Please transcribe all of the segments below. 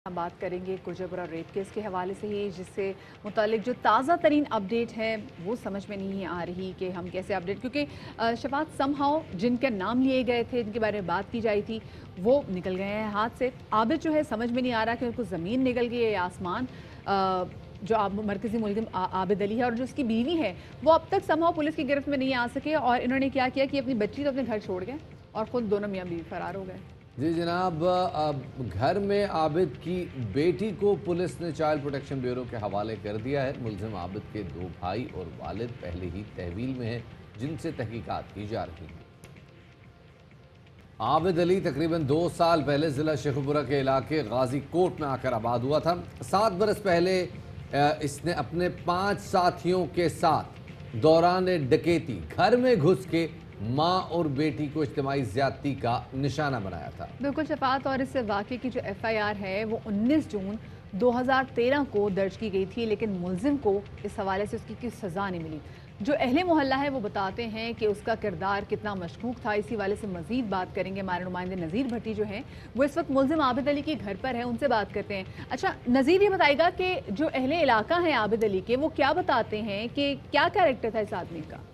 हम बात करेंगे कोजरपुरा रेप केस के हवाले से ही, जिससे मुतालिक जो ताज़ा तरीन अपडेट है वो समझ में नहीं आ रही कि हम कैसे अपडेट, क्योंकि शफात समहाउ जिनके नाम लिए गए थे, जिनके बारे में बात की जाई थी, वो निकल गए हैं हाथ से। आबिद जो है समझ में नहीं आ रहा कि उनको ज़मीन निकल गई है या आसमान। जो मरकज़ी मुल्ज़िम आबिद अली है और जो उसकी बीवी है वो अब तक समहाउ पुलिस की गिरफ्त में नहीं आ सके, और इन्होंने क्या किया कि अपनी बच्ची तो अपने घर छोड़ गए और ख़ुद दोनों मियाँ बीवी फरार हो गए। जी जनाब, घर में आबिद की बेटी को पुलिस ने चाइल्ड प्रोटेक्शन ब्यूरो के हवाले कर दिया है। मुलजिम आबिद के 2 भाई और वालिद पहले ही तहवील में हैं, जिनसे तहकीकात की जा रही है। आबिद अली तकरीबन 2 साल पहले ज़िला शेखुपुरा के इलाके गाजी कोट में आकर आबाद हुआ था। 7 बरस पहले इसने अपने 5 साथियों के साथ दौरान डकैती घर में घुस के माँ और बेटी को इज्तिमाई ज़्यादती का निशाना बनाया था। बिल्कुल शफात, और इस वाक़े की जो FIR है वो 19 जून 2013 को दर्ज की गई थी, लेकिन मुलजिम को इस हवाले से उसकी कोई सज़ा नहीं मिली। जो अहले मोहल्ला है वो बताते हैं कि उसका किरदार कितना मशकूक था। इसी वाले से मज़ीद बात करेंगे। हमारे नुमाइंदे नज़ीर भट्टी जो हैं वो इस वक्त मुलजिम आबिद अली के घर पर है, उनसे बात करते हैं। अच्छा नज़ीर, ये बताएगा कि जो अहले इलाका हैं आबिद अली के, वो क्या बताते हैं कि क्या कैरेक्टर था इस आदमी का?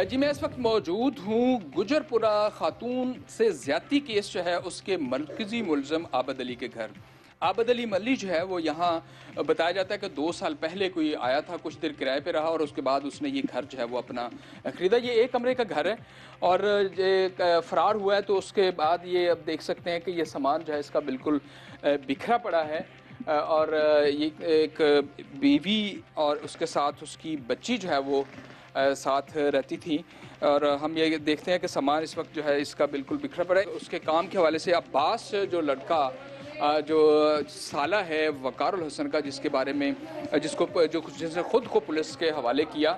जी मैं इस वक्त मौजूद हूँ गुजरपुरा खातून से ज़्यादती केस जो है उसके मरकज़ी मुलज़म आबिद अली के घर। आबिद अली मल्ली जो है वो यहाँ बताया जाता है कि 2 साल पहले कोई आया था, कुछ देर किराए पे रहा और उसके बाद उसने ये घर जो है वो अपना ख़रीदा। ये 1 कमरे का घर है और ये फ़रार हुआ है, तो उसके बाद ये अब देख सकते हैं कि ये सामान जो है इसका बिल्कुल बिखरा पड़ा है। और ये एक बीवी और उसके साथ उसकी बच्ची जो है वो साथ रहती थी, और हम ये देखते हैं कि सामान इस वक्त जो है इसका बिल्कुल बिखरा पड़ा है। उसके काम के हवाले से अब्बास जो लड़का जो साला है वकारुल हसन का, जिसके बारे में जिसने खुद को पुलिस के हवाले किया,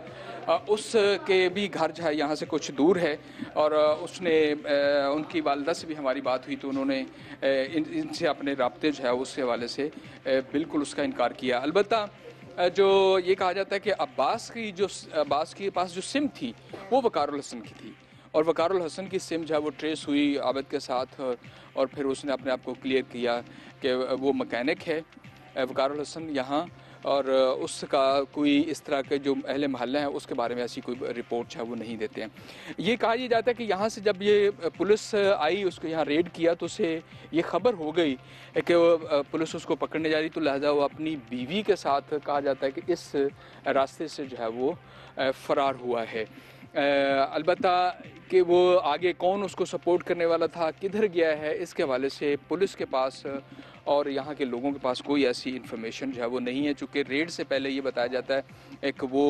उसके भी घर जो है यहाँ से कुछ दूर है, और उसने उनकी वालिदा से भी हमारी बात हुई तो उन्होंने इनसे अपने राब्ते जो है उसके हवाले से बिल्कुल उसका इनकार किया। अलबत्ता जो ये कहा जाता है कि अब्बास के पास जो सिम थी वो वकारुल हसन की थी, और वकारुल हसन की सिम जो है वो ट्रेस हुई आबिद के साथ, और फिर उसने अपने आप को क्लियर किया कि वो मैकेनिक है वकारुल हसन यहाँ, और उसका कोई इस तरह के जो अहले मोहल्ला हैं उसके बारे में ऐसी कोई रिपोर्ट है वो नहीं देते हैं। ये कहा जाता है कि यहाँ से जब ये पुलिस आई, उसको यहाँ रेड किया, तो उसे ये खबर हो गई कि पुलिस उसको पकड़ने जा रही, तो लिहाजा वो अपनी बीवी के साथ कहा जाता है कि इस रास्ते से जो है वो फ़रार हुआ है। अलबत्ता कि वो आगे कौन उसको सपोर्ट करने वाला था, किधर गया है, इसके हवाले से पुलिस के पास और यहाँ के लोगों के पास कोई ऐसी इन्फॉर्मेशन जो है वो नहीं है। चूँकि रेड से पहले ये बताया जाता है एक वो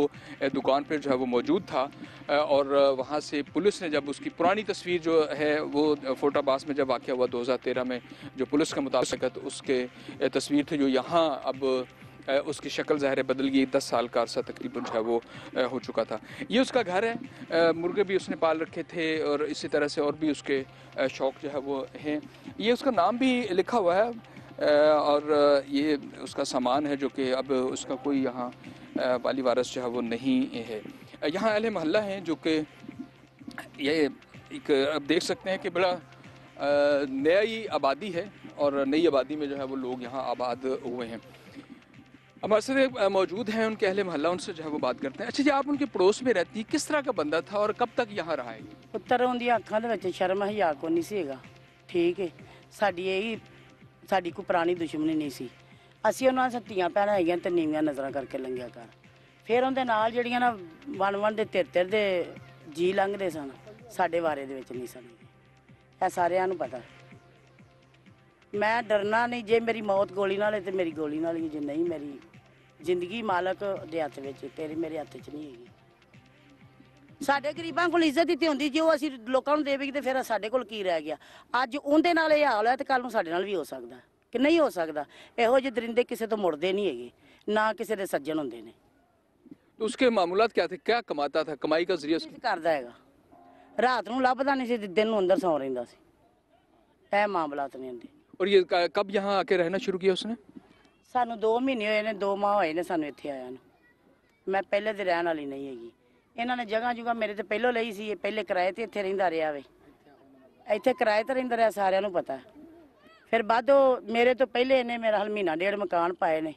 दुकान पर जो है वो मौजूद था, और वहाँ से पुलिस ने जब उसकी पुरानी तस्वीर जो है वो फोटाबास में जब वाक़या हुआ 2013 में, जो पुलिस के मुताबिक उसके तस्वीर थी, जो यहाँ अब उसकी शक्ल ज़ाहिर बदल गई। 10 साल का अरसा तकरीबन जो है वो हो चुका था। ये उसका घर है, मुर्गे भी उसने पाल रखे थे और इसी तरह से और भी उसके शौक़ जो है वो हैं। ये उसका नाम भी लिखा हुआ है, और ये उसका सामान है जो कि अब उसका कोई यहाँ वाली वारस जो है वो नहीं है। यहाँ अहले मोहल्ला हैं जो कि ये एक अब देख सकते हैं कि बड़ा नई आबादी है, और नई आबादी में जो है वो लोग यहाँ आबाद हुए हैं। हमारे साथ मौजूद हैं उनके अहले मोहल्ला, उनसे जो है वो बात करते हैं। अच्छा जी, आप उनके पड़ोस में रहती, किस तरह का बंदा था और कब तक यहाँ रहा है? ਪੁੱਤਰ ਉਹਦੀਆਂ ਅੱਖਾਂ ਦੇ ਵਿੱਚ ਸ਼ਰਮ ਹਯਾ ਕੋ ਨਹੀਂ ਸੀ ਹੈਗਾ, ਠੀਕ ਹੈ। ਸਾਡੀ ਕੋਈ ਪੁਰਾਣੀ ਦੁਸ਼ਮਣੀ ਨਹੀਂ ਸੀ। ਅਸੀਂ ਉਹਨਾਂ ਨਾਲ ਧੀਆਂ ਭੈਣਾਂ ਹੈਗੀਆਂ ਤੇ ਨੀਵੀਆਂ ਨਜ਼ਰਾਂ ਕਰਕੇ ਲੰਘਿਆ ਕਰ। ਫਿਰ ਉਹਦੇ ਨਾਲ ਜਿਹੜੀਆਂ ਨਾ ਵਨ ਦੇ ਤਿਰ ਦੇ ਜੀ ਲੰਘਦੇ ਸਨ, ਸਾਡੇ ਬਾਰੇ ਦੇ ਵਿੱਚ ਨਹੀਂ ਸਨ। ਇਹ ਸਾਰਿਆਂ ਨੂੰ ਪਤਾ। मैं डरना नहीं, जे मेरी मौत गोली नाल है तो मेरी गोली नाल ही, जे नहीं मेरी जिंदगी मालक दे हत्थ विच, तेरे मेरे हत्थ च नहीं हैगी। साडे गरीबां कोल इज्जत ही होंदी, जो असीं लोकां नूं देवेगी ते फिर साडे कोल की रह गया। अज उहदे नाल इह हाल है ते कल नूं साडे नाल भी हो सकदा कि नहीं हो सकदा। इहो ਜਿਹੇ दरिंदे किसी तो मुड़दे नहीं हैगे, ना किसी दे सज्जन हुंदे ने। तो उसके मामूलात क्या थे, क्या कमाता था, कमाई का जरिया करदा हैगा, रात नूं लभदा नहीं सी, दिन नूं अंदर सौ रहिंदा सी। ਇਹ मामलात नहीं हुंदे। और ये कब यहाँ आके रहना शुरू किया उसने? सानू 2 महीने होए ने, 2 माह होए ने सानू इत्थे आया नूं। मैं पहले ते रहण वाली नहीं हैगी। इन्हां ने जगह जुगा मेरे ते पहलों ਲਈ ਸੀ, पहले किराए ते इत्थे रहिंदा ਰਿਹਾ वे। इत्थे किराए ते रहिंदा ਰਿਹਾ, सारिਆਂ ਨੂੰ पता है। ਫਿਰ ਬਾਅਦੋਂ ਮੇਰੇ ਤੋਂ ਪਹਿਲੇ ਇਹਨੇ ਮੇਰਾ ਹਲ ਮਹੀਨਾ ਡੇਢ ਮਕਾਨ ਪਾਏ ਨੇ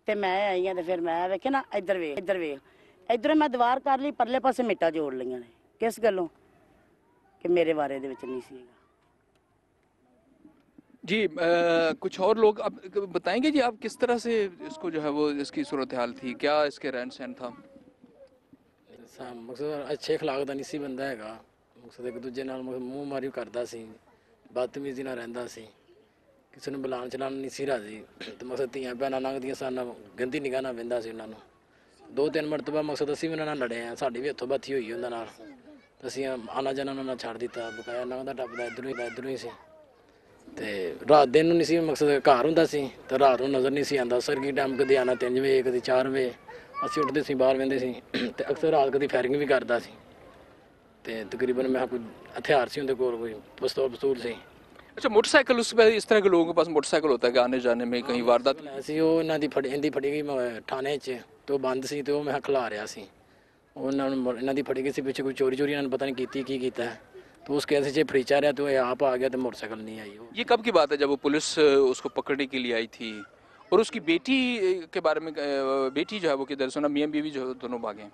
ਤੇ ਮੈਂ ਆਈ ਆ ਤੇ ਫਿਰ ਮੈਂ ਵੇਖਿਆ ਨਾ ਇੱਧਰ ਵੇਖ ਇੱਧਰੋਂ ਮੈਂ ਦੀਵਾਰ ਕਰ ਲਈ, ਪਰਲੇ ਪਾਸੇ ਮਿੱਟਾਂ ਜੋੜ ਲਈਆਂ ਨੇ। ਕਿਸ ਗੱਲੋਂ? ਕਿ ਮੇਰੇ ਬਾਰੇ ਦੇ ਵਿੱਚ ਨਹੀਂ ਸੀਗਾ। जी कुछ और लोग अब बताएंगे जी, आप किस तरह से इसको जो है वो इसकी सूरत हाल थी, क्या इसके रहन सहन था? ਮਕਸਦ ਅੱਛੇ ਅਖਲਾਕ ਦਾ ਨਹੀਂ ਸੀ ਬੰਦਾ ਹੈਗਾ। ਮਕਸਦ ਇੱਕ ਦੂਜੇ ਨਾਲ ਮੂੰਹ ਮਾਰੀ ਕਰਦਾ ਸੀ, ਬਦਤਮੀਜ਼ੀ ਨਾਲ ਰਹਿੰਦਾ ਸੀ, ਕਿਸੇ ਨੂੰ ਬੁਲਾਉਣ ਚਲਾਉਣ ਨਹੀਂ ਸੀ ਰਾਜ਼ੀ। ਤੇ ਮਕਸਦ ਧੀਆਂ ਭੈਣਾਂ ਲੰਘਦੀਆਂ ਸਨ, ਗੰਦੀ ਨਿਗਾਹ ਨਾਲ ਵਹਿੰਦਾ ਸੀ ਉਹਨਾਂ ਨੂੰ। 2-3 ਮਰਤਬਾ ਮਕਸਦ ਅਸੀਂ ਵੀ ਉਹਨਾਂ ਨਾਲ ਲੜੇ ਆ, ਸਾਡੀ ਵੀ ਹੱਥੋਂ ਬਾਥੀ ਹੋਈ ਉਹਨਾਂ ਨਾਲ। ਤੇ ਅਸੀਂ ਆਣਾ ਜਾਣਾ ਉਹਨਾਂ ਨਾਲ ਛੱਡ ਦਿੱਤਾ, ਬਕਾਇਆ ਲੰਘਦਾ ਟੱਪਦਾ ਇੱਧਰੋਂ ਹੀ ਸੀ। ਤੇ ਰਾਤ ਦਿਨ ਨੂੰ ਨਹੀਂ ਸੀ, ਮਕਸਦ ਘਰ ਹੁੰਦਾ ਸੀ ਤੇ ਰਾਤ ਨੂੰ ਨਜ਼ਰ ਨਹੀਂ ਸੀ ਆਉਂਦਾ। ਸਰਗੀ ਟਾਈਮ ਕਦੇ ਆਉਣਾ 3 ਵਜੇ, ਕਦੇ 4 ਵਜੇ। ਅਸੀਂ ਉੱਠਦੇ ਸੀ, ਬਾਹਰ ਵਹਿੰਦੇ ਸੀ ਤੇ ਅਕਸਰ ਰਾਤ ਕਦੀ ਫਾਇਰਿੰਗ ਵੀ ਕਰਦਾ ਸੀ। ਤੇ ਤਕਰੀਬਨ ਮੈਂ ਕੋਈ ਹਥਿਆਰ ਸੀ ਉਹਦੇ ਕੋਲ, ਕੋਈ ਪਿਸਤੌਲ ਸੀ। अच्छा, मोटरसाइकिल उस पर इस तरह के लोगों के पास मोटरसाइकिल होता है कि आने जाने में कहीं वारदात? ਸੀ ਉਹ ਇਹਨਾਂ ਦੀ ਫੜੀ ਗਈ ਥਾਣੇ 'ਚ, ਤੇ ਉਹ ਬੰਦ ਸੀ ਤੇ ਉਹ ਮੈਂ ਖਿਲਾ ਰਿਹਾ ਸੀ। ਉਹਨਾਂ ਨੂੰ ਇਹਨਾਂ ਦੀ ਫੜੀ ਗਈ ਸੀ ਪਿੱਛੇ, ਕੋਈ ਚੋਰੀ ਇਹਨਾਂ ਨੂੰ ਪਤਾ ਨਹੀਂ ਕੀਤੀ ਕੀ ਕੀਤਾ ਹੈ। तो उस केस से फरीचा रहा तो ये आप आ गया तो मोटरसाइकिल नहीं आई। ये कब की बात है जब वो पुलिस उसको पकड़ने के लिए आई थी? और उसकी बेटी के बारे में, बेटी जो है वो किधर? सुना मियाँ बीवी जो दोनों भागे।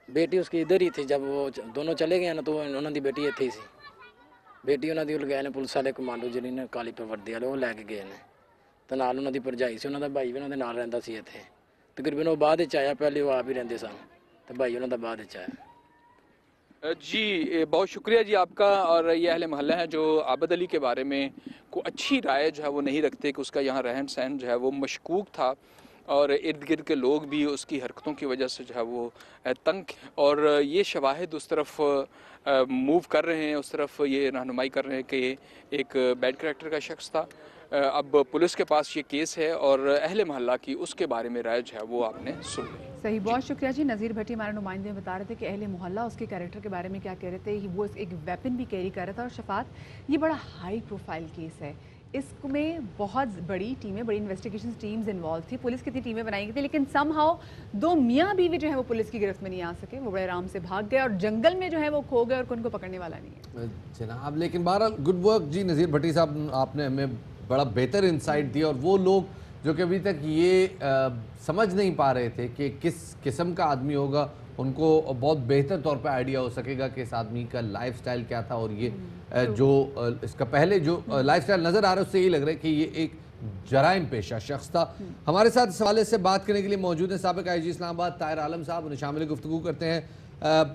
बेटी उसकी इधर ही थी, जब वो दोनों चले गए ना तो उन्होंने बेटी इत्थे ही सी। बेटी उन्होंने उल गए ने पुलिस वाले कमांडो जिन्हें ने काली वर्दी वाले वो लैके गए ने, तो नाल उन्होंने भरजाई से, उन्होंने भाई भी उन्होंने नाल रहिंदा सी इत्थे। तकरीबन वो बाद विच आया, पहले वो आप ही रहिंदे सन तो भाई उन्होंने बाद विच आया। जी बहुत शुक्रिया जी आपका। और ये अहले मोहल्ला है जो आबद अली के बारे में को अच्छी राय जो है वो नहीं रखते कि उसका यहाँ रहन सहन जो है वो मशकूक था, और इर्द गिर्द के लोग भी उसकी हरकतों की वजह से जो है वो तंग, और ये शवाहिद उस तरफ मूव कर रहे हैं, उस तरफ ये रहनुमाई कर रहे हैं कि एक बैड करैक्टर का शख्स था। अब पुलिस के पास ये केस है और अहले मोहल्ला की उसके बारे में राय जो है वो आपने सुन ली। सही, बहुत शुक्रिया जी। नज़ीर भट्टी हमारे नुमाइंदे में बता रहे थे कि अहले मोहल्ला उसके कैरेक्टर के बारे में क्या कह रहे थे। वो एक वेपन भी कैरी कर रहा था। और शफात, ये बड़ा हाई प्रोफाइल केस है, इसमें बहुत बड़ी टीमें, बड़ी इन्वेस्टिगेशन टीम्स इन्वॉल्व थी। पुलिस कितनी टीमें बनाई गई थी, लेकिन समहाउ दो मियाँ बीवी जो है वो पुलिस की गिरफ्त में नहीं आ सके। वो बड़े आराम से भाग गए और जंगल में जो है वो खो गए और उनको पकड़ने वाला नहीं है जनाब। लेकिन बहरहाल गुड वर्क जी नज़ीर भट्टी साहब, आपने हमें बड़ा बेहतर इंसाइट दिया। और वो लोग जो कि अभी तक ये समझ नहीं पा रहे थे कि किस किस्म का आदमी होगा, उनको बहुत बेहतर तौर पे आइडिया हो सकेगा कि इस आदमी का लाइफस्टाइल क्या था। और ये जो इसका पहले जो लाइफस्टाइल नज़र आ रहा है उससे यही लग रहा है कि ये एक जराइम पेशा शख्स था। हमारे साथ इस हवाले से बात करने के लिए मौजूद है साबिक IG इस्लामाबाद ताहिर आलम साहब, उन्हें शामिल गुफ्तगू करते हैं।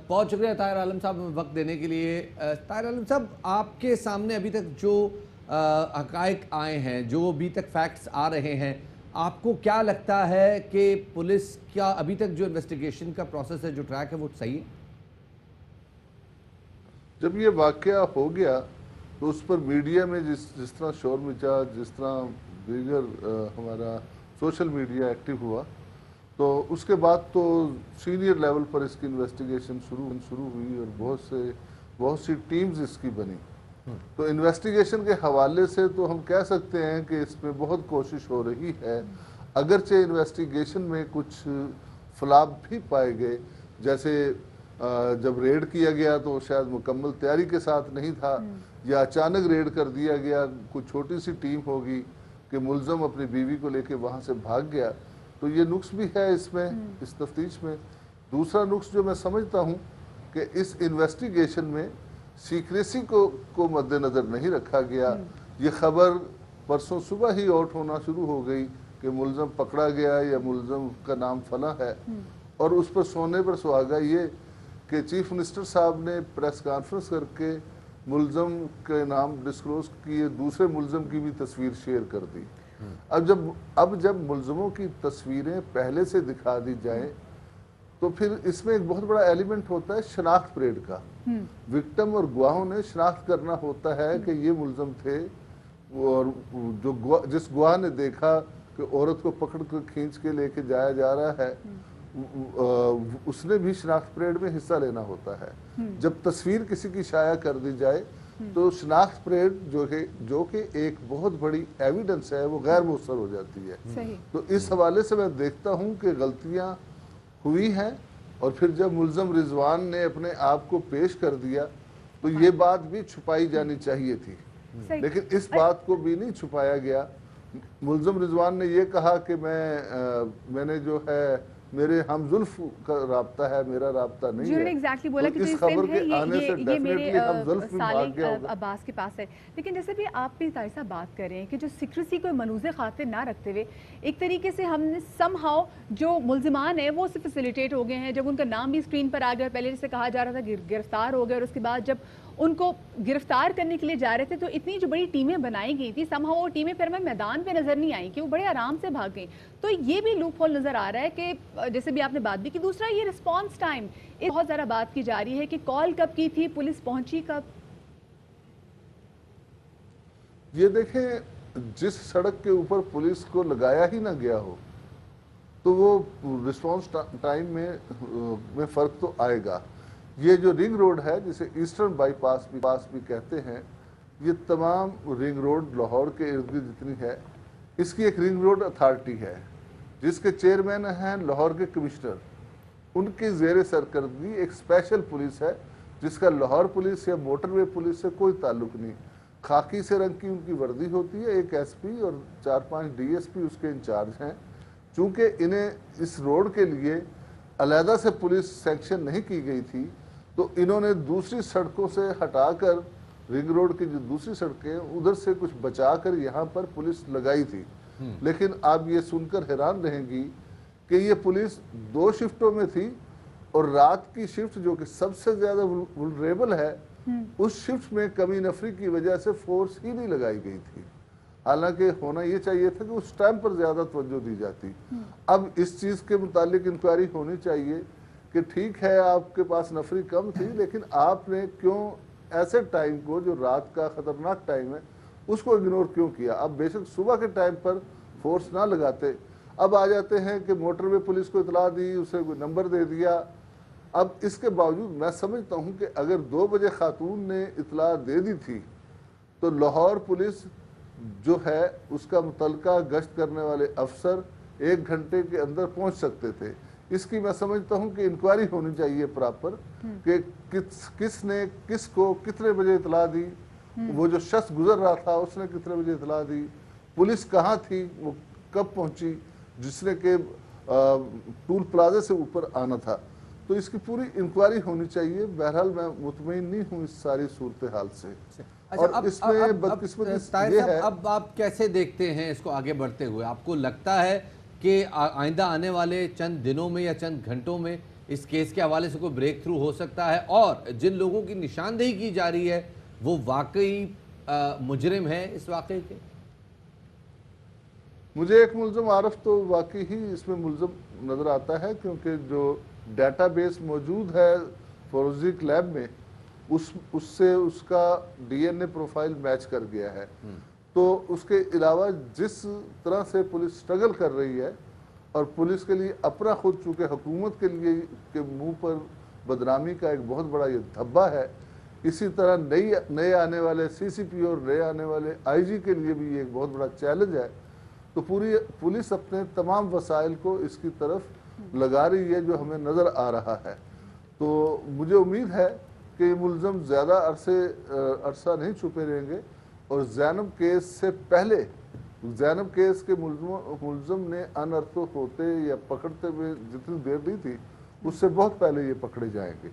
बहुत शुक्रिया ताहिर आलम साहब हमें वक्त देने के लिए। ताहिर आलम साहब, आपके सामने अभी तक जो हक़ाइक़ आए हैं, जो अभी तक फैक्ट्स आ रहे हैं, आपको क्या लगता है कि पुलिस क्या अभी तक जो इन्वेस्टिगेशन का प्रोसेस है, जो ट्रैक है, वो सही है? जब ये वाक़या हो गया तो उस पर मीडिया में जिस तरह शोर मचा, जिस तरह दीगर हमारा सोशल मीडिया एक्टिव हुआ, तो उसके बाद तो सीनियर लेवल पर इसकी इन्वेस्टिगेशन शुरू हुई और बहुत सी टीम्स इसकी बनी। तो इन्वेस्टिगेशन के हवाले से तो हम कह सकते हैं कि इसमें बहुत कोशिश हो रही है, अगरचे इन्वेस्टिगेशन में कुछ फ्लॉप भी पाए गए। जैसे जब रेड किया गया तो शायद मुकम्मल तैयारी के साथ नहीं था, या अचानक रेड कर दिया गया, कुछ छोटी सी टीम होगी कि मुलज़म अपनी बीवी को लेके वहाँ से भाग गया। तो ये नुक्स भी है इसमें, इस तफ्तीश में। दूसरा नुक्स जो मैं समझता हूँ कि इस इन्वेस्टिगेशन में सीक्रेसी को मद्देनज़र नहीं रखा गया। ये खबर परसों सुबह ही आउट होना शुरू हो गई कि मुलज़म पकड़ा गया या मुलज़म का नाम फला है, और उस पर सोने पर सुहागा ये कि चीफ मिनिस्टर साहब ने प्रेस कॉन्फ्रेंस करके मुलज़म के नाम डिस्क्लोज किए, दूसरे मुलज़म की भी तस्वीर शेयर कर दी। अब जब मुलज़मों की तस्वीरें पहले से दिखा दी जाए तो फिर इसमें एक बहुत बड़ा एलिमेंट होता है शनाख्त परेड का। विक्टिम और गवाहों ने शनाख्त करना होता है कि ये मुलज़म थे, और जो जिस गवाह ने देखा कि औरत को पकड़ कर खींच के लेके जाया जा रहा है, उसने भी शनाख्त परेड में हिस्सा लेना होता है। जब तस्वीर किसी की शाया कर दी जाए तो शनाख्त परेड जो कि एक बहुत बड़ी एविडेंस है, वो गैर मुअस्सर हो जाती है। सही। तो इस हवाले से मैं देखता हूँ कि गलतियाँ हुई हैं, और फिर जब मुलज़म रिजवान ने अपने आप को पेश कर दिया तो ये बात भी छुपाई जानी चाहिए थी। सही। लेकिन इस बात को भी नहीं छुपाया गया। मुलज़म रिजवान ने ये कहा कि मैंने जो है मेरे हमजुल्फ का राब्ता है, मेरा राब्ता नहीं जी, है। उन्होंने एग्जैक्टली बोला कि इस जो खबर सिम है के आने से ये मेरे डेफिनेटली हमजुल्फ भी भाग गया साले होगा। अब्बास के पास है। लेकिन जैसे भी आप भी तारिक साहब बात कर रहे हैं कि जो सिक्रेसी को मनुज़े खातिर ना रखते हुए एक तरीके से हमने समहाउ जो मुल्जिमान है वो सिर्फ फैसिलिटेट हो गए हैं। जब उनका नाम भी स्क्रीन पर आ गया, पहले जैसे कहा जा रहा था गिरफ्तार हो गए, और उसके बाद जब उनको गिरफ्तार करने के लिए जा रहे थे तो इतनी जो बड़ी टीमें बनाई गई थी, समहाउ वो टीमें फिर हमें मैदान पे नजर नहीं आई कि वो बड़े आराम से भाग गई। तो ये भी लूप होल नजर आ रहा है कि जैसे भी आपने बात भी की। दूसरा ये रिस्पॉन्स टाइम, बहुत ज़्यादा बात की जा रही है कि कॉल कब की थी, पुलिस पहुंची कब। ये देखें, जिस सड़क के ऊपर पुलिस को लगाया ही ना गया हो तो वो रिस्पॉन्स टाइम में फ़र्क तो आएगा। ये जो रिंग रोड है जिसे ईस्टर्न बाईपास भी कहते हैं, ये तमाम रिंग रोड लाहौर के इर्द गिर्द जितनी है, इसकी एक रिंग रोड अथॉरिटी है जिसके चेयरमैन हैं लाहौर के कमिश्नर। उनकी ज़ेर सरकर्दगी एक स्पेशल पुलिस है जिसका लाहौर पुलिस या मोटरवे पुलिस से कोई ताल्लुक नहीं। खाकी से रंग की उनकी वर्दी होती है, एक एसपी और 4-5 डीएसपी उसके इंचार्ज हैं। चूँकि इन्हें इस रोड के लिए अलहदा से पुलिस सेंक्शन नहीं की गई थी, तो इन्होंने दूसरी सड़कों से हटाकर रिंग रोड की जो दूसरी सड़कें उधर से कुछ बचाकर यहाँ पर पुलिस लगाई थी। लेकिन आप ये सुनकर हैरान रहेंगी कि ये पुलिस 2 शिफ्टों में थी, और रात की शिफ्ट जो कि सबसे ज़्यादा वुलरेबल है, उस शिफ्ट में कमी नफरी की वजह से फोर्स ही नहीं लगाई गई थी। हालांकि होना ये चाहिए था कि उस टाइम पर ज़्यादा तवज्जो दी जाती। अब इस चीज़ के मुतालिक इंक्वायरी होनी चाहिए कि ठीक है आपके पास नफरी कम थी, लेकिन आपने क्यों ऐसे टाइम को जो रात का ख़तरनाक टाइम है उसको इग्नोर क्यों किया। अब बेशक सुबह के टाइम पर फोर्स ना लगाते, अब आ जाते हैं कि मोटरवे पुलिस को इतला दी, उसे कोई नंबर दे दिया। अब इसके बावजूद मैं समझता हूँ कि अगर 2 बजे खातून ने इतला दे दी थी तो लाहौर पुलिस जो है उसका मुतलका गश्त करने वाले अफसर 1 घंटे के अंदर पहुँच सकते थे। इसकी मैं समझता हूँ कि इंक्वायरी होनी चाहिए प्रॉपर कि किसने किसको कितने बजे इतला दी, वो जो शख्स गुजर रहा था उसने कितने बजे इतला दी, पुलिस कहाँ थी, वो कब पहुँची, जिसने के टूल प्लाजा से ऊपर आना था। तो इसकी पूरी इंक्वायरी होनी चाहिए। बहरहाल मैं मुतमईन नहीं हूँ इस सारी सूरत हाल से। अच्छा, और इसमें बदकिस्मती ये है। अब आप कैसे देखते हैं इसको आगे बढ़ते हुए? आपको लगता है कि आइंदा आने वाले चंद दिनों में या चंद घंटों में इस केस के हवाले से कोई ब्रेक थ्रू हो सकता है, और जिन लोगों की निशानदेही की जा रही है वो वाकई मुजरिम है इस वाकई के? मुझे एक मुल्ज़म आरफ तो वाकई ही इसमें मुल्ज़म नज़र आता है, क्योंकि जो डेटाबेस मौजूद है फोरेंसिक लैब में उससे उसका डीएनए प्रोफाइल मैच कर गया है। तो उसके अलावा जिस तरह से पुलिस स्ट्रगल कर रही है, और पुलिस के लिए अपना खुद चूँकि हुकूमत के लिए के मुंह पर बदनामी का एक बहुत बड़ा ये धब्बा है, इसी तरह नए आने वाले सीसीपी और नए आने वाले आईजी के लिए भी ये एक बहुत बड़ा चैलेंज है। तो पूरी पुलिस अपने तमाम वसाइल को इसकी तरफ लगा रही है जो हमें नज़र आ रहा है। तो मुझे उम्मीद है कि ये मुल्ज़म ज़्यादा अरसा नहीं छुपे रहेंगे, और ज़ैनब केस से पहले ज़ैनब केस के मुल्ज़म ने अनअर्थ होते या पकड़ते हुए जितनी देर दी थी उससे बहुत पहले ये पकड़े जाएंगे।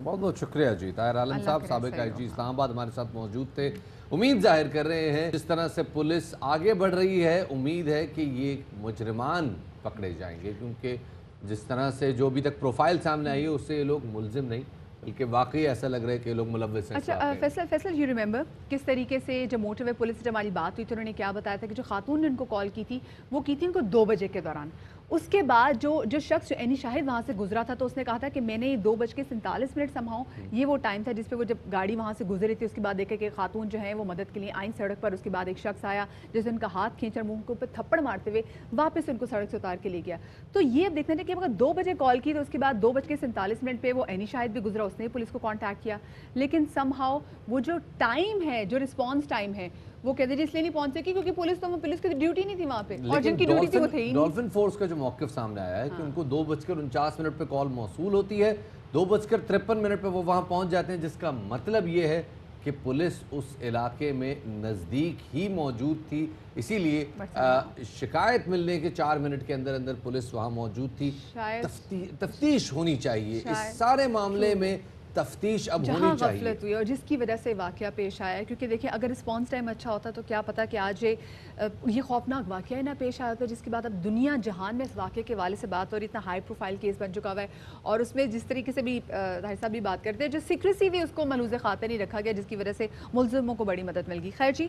बहुत बहुत शुक्रिया जी। ताहिर आलम साहब, साबिक आईजी इस्लामाबाद, हमारे साथ मौजूद थे। उम्मीद जाहिर कर रहे हैं जिस तरह से पुलिस आगे बढ़ रही है, उम्मीद है कि ये मुजरिमान पकड़े जाएंगे, क्योंकि जिस तरह से जो अभी तक प्रोफाइल सामने आई है उससे ये लोग मुलजिम नहीं बल्कि वाकई ऐसा लग रहा है कि लोग मुलव्विस हैं। अच्छा फैसल, यू रिमेंबर किस तरीके से जब मोटरवे पुलिस से जब हमारी बात हुई तो उन्होंने क्या बताया था कि जो खातून ने उनको कॉल की थी वो की थी उनको 2 बजे के दौरान। उसके बाद जो शख्स जो एनी शाहिद वहाँ से गुजरा था तो उसने कहा था कि मैंने 2:47 समहाउ ये वो टाइम था जिस पे वो जब गाड़ी वहाँ से गुजरी थी। उसके बाद देखे कि खातून जो है वो मदद के लिए आई सड़क पर। उसके बाद एक शख्स आया जिसने उनका हाथ खींचा, मुंह के ऊपर थप्पड़ मारते हुए वापस उनको सड़क से उतार के ले गया। तो ये अब देखते हैं कि अगर 2 बजे कॉल की तो उसके बाद 2:47 पे वो एनी शाहिद भी गुजरा, उसने पुलिस को कॉन्टैक्ट किया, लेकिन समहाउ वो जो टाइम है, जो रिस्पॉन्स टाइम है, वो कहते जी इसलिए नहीं पहुंच सकी क्योंकि पुलिस की ड्यूटी नहीं थी वहाँ पे, और जिनकी ड्यूटी थी वो थे ही नहीं। डॉल्फिन फोर्स का जो मौक़िफ़ सामने आया है कि उनको 2:49 पे कॉल मौसूल होती है, 2:53 पे वो वहाँ पहुँच जाते हैं, जिसका मतलब ये है کہ پولیس اس علاقے میں نزدیک ہی موجود تھی، اسی لیے شکایت ملنے کے 4 منٹ کے اندر اندر پولیس وہاں موجود تھی۔ تفتیش ہونی چاہیے اس سارے معاملے میں، تفتیش اب ہونی چاہیے، غفلت ہوئی اور جس کی وجہ سے واقعہ پیش آیا ہے، کیونکہ دیکھیں اگر رسپانس ٹائم اچھا ہوتا تو کیا پتا کہ آج یہ خوفناک واقعہ ہی نہ پیش آیا ہوتا، جس کے بعد اب دنیا جہان میں اس واقعے کے حوالے سے بات ہو رہی، اتنا ہائی پروفائل کیس بن چکا ہوا ہے، اور اس میں جس طریقے سے بھی طاہر صاحب بھی بات کرتے ہیں، جو سیکریسی بھی اس کو ملحوظ خاطر نہیں رکھا گیا، جس کی وجہ سے ملزموں کو بڑی مدد مل گئی۔ خیر جی